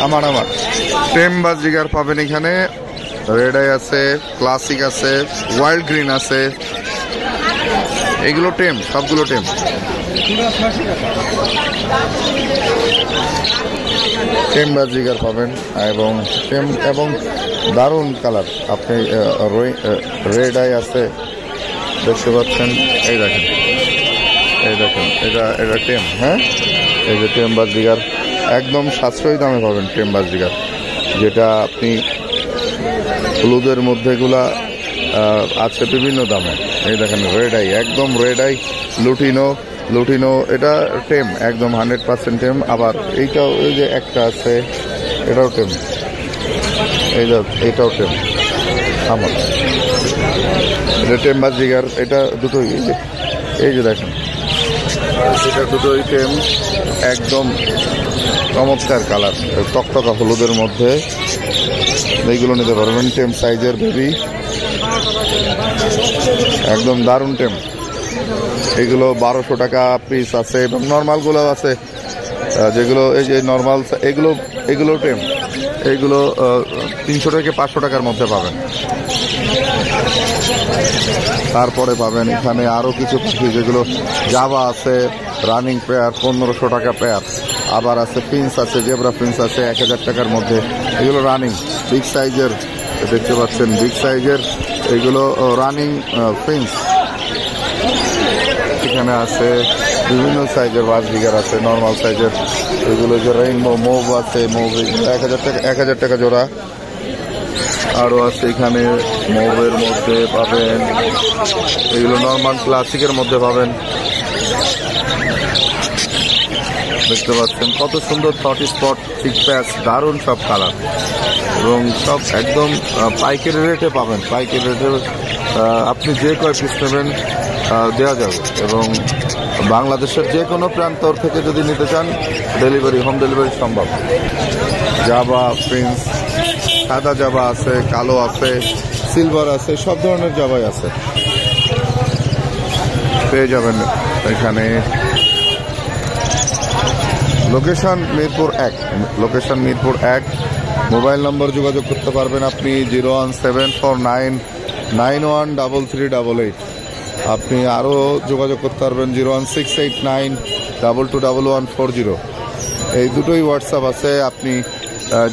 আমার টেম বাজিগার পাবেন এখানে। রেড আই আছে, ক্লাসিক আছে, ওয়াইল্ড গ্রিন আছে, এগুলো টেম, সবগুলো টেম। টেম বাজিগার পাবেন এবং টেম এবং দারুণ কালার। আপনি রেড আই আছে দেখতে পাচ্ছেন, এই দেখেন এটা টেম। হ্যাঁ, এই যে টেম বাজিগার একদম সাশ্রয়ী দামে পাবেন। টেম বাজিগার যেটা আপনি হলুদের মধ্যে এগুলা আছে বিভিন্ন দামে। এই দেখেন রেড আই, একদম রেড আই, লুটিনো এটা টেম, একদম 100% টেম। আবার এইটাও, এই যে একটা আছে এটাও টেম, এটাও টেম। আমার এটা টেম বাজিগার, এটা দুটোই, এই যে দেখেন এটা দুটোই টেম, একদম চমৎকার কালার, টকটকা হলুদের মধ্যে। এইগুলো নিতে পারবেন, টেম সাইজের বেবি, একদম দারুণ টেম। এগুলো 1200 টাকা পিস আছে এবং নর্মালগুলো আছে, যেগুলো এই যে নর্মাল এগুলো টেম, এইগুলো 300 থেকে 500 টাকার মধ্যে পাবেন। তারপরে পাবেন এখানে আরো কিছু পাখি, যেগুলো জাভা আছে, রানিং পেয়ার 1500 টাকা পেয়ার। আবার আছে প্রিন্স আছে, জেব্রা প্রিন্স আছে 1000 টাকার মধ্যে। এগুলো রানিং বিগ সাইজের, দেখতে পাচ্ছেন বিগ সাইজের, এগুলো রানিং প্রিন্স। এখানে আছে বিভিন্ন সাইজের বাজিগার আছে, নর্মাল সাইজের, এগুলো যে রেইনবো মুভ আছে, মুভ 1000 টাকা জোড়া। আরো আছে এখানে মুভের মধ্যে পাবেন, এগুলো নর্মাল ক্লাসিকের মধ্যে পাবেন। দেখতে পাচ্ছেন কত সুন্দর 30 স্পট চিক প্যাচ, দারুণ সব কালার এবং সব একদম পাইকারি রেটে পাবেন। পাইকারি রেটে আপনি যে কয় পিস নেবেন দেওয়া যাবে এবং বাংলাদেশের যে কোনো প্রান্তর থেকে যদি নিতে চান হোম ডেলিভারি সম্ভব। জাভা প্রিন্স, সাদা জাভা আছে, কালো আছে, সিলভার আছে, সব ধরনের জাভাই আছে, পেয়ে যাবেন এখানে। লোকেশন মিরপুর 1। মোবাইল নম্বর যোগাযোগ করতে পারবেন আপনি 01749913388। আপনি আরও যোগাযোগ করতে পারবেন 01689221140। এই দুটোই হোয়াটসঅ্যাপ আছে, আপনি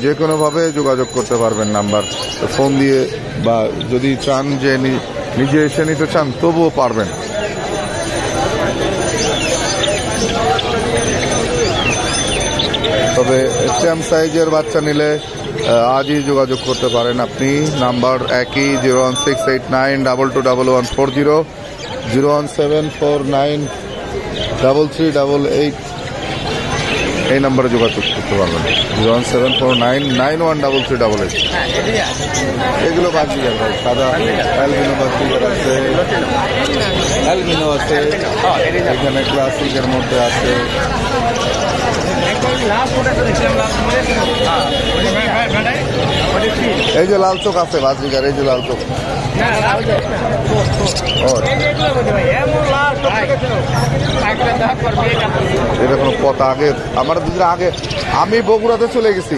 যে কোনোভাবে যোগাযোগ করতে পারবেন নাম্বার ফোন দিয়ে, বা যদি চান যে নিজে এসে নিতে চান তবুও পারবেন। তবে টেম সাইজের বাচ্চা নিলে আজই যোগাযোগ করতে পারেন আপনি। নাম্বার একই, 01689221140, 017493388, এই নাম্বারে যোগাযোগ করতে পারবেন। 01749913388। এগুলো বাজিগার ভাই, সাদা অ্যালবিনো বাজিগার আছে, এখানে ক্লাসিকের মধ্যে আছে। এই যে লাল চোখ আছে বাজিগার, এই যে লাল চোখ, এটা কোনো কথা আগে আমার দুদিন আগে আমি বগুড়াতে চলে গেছি।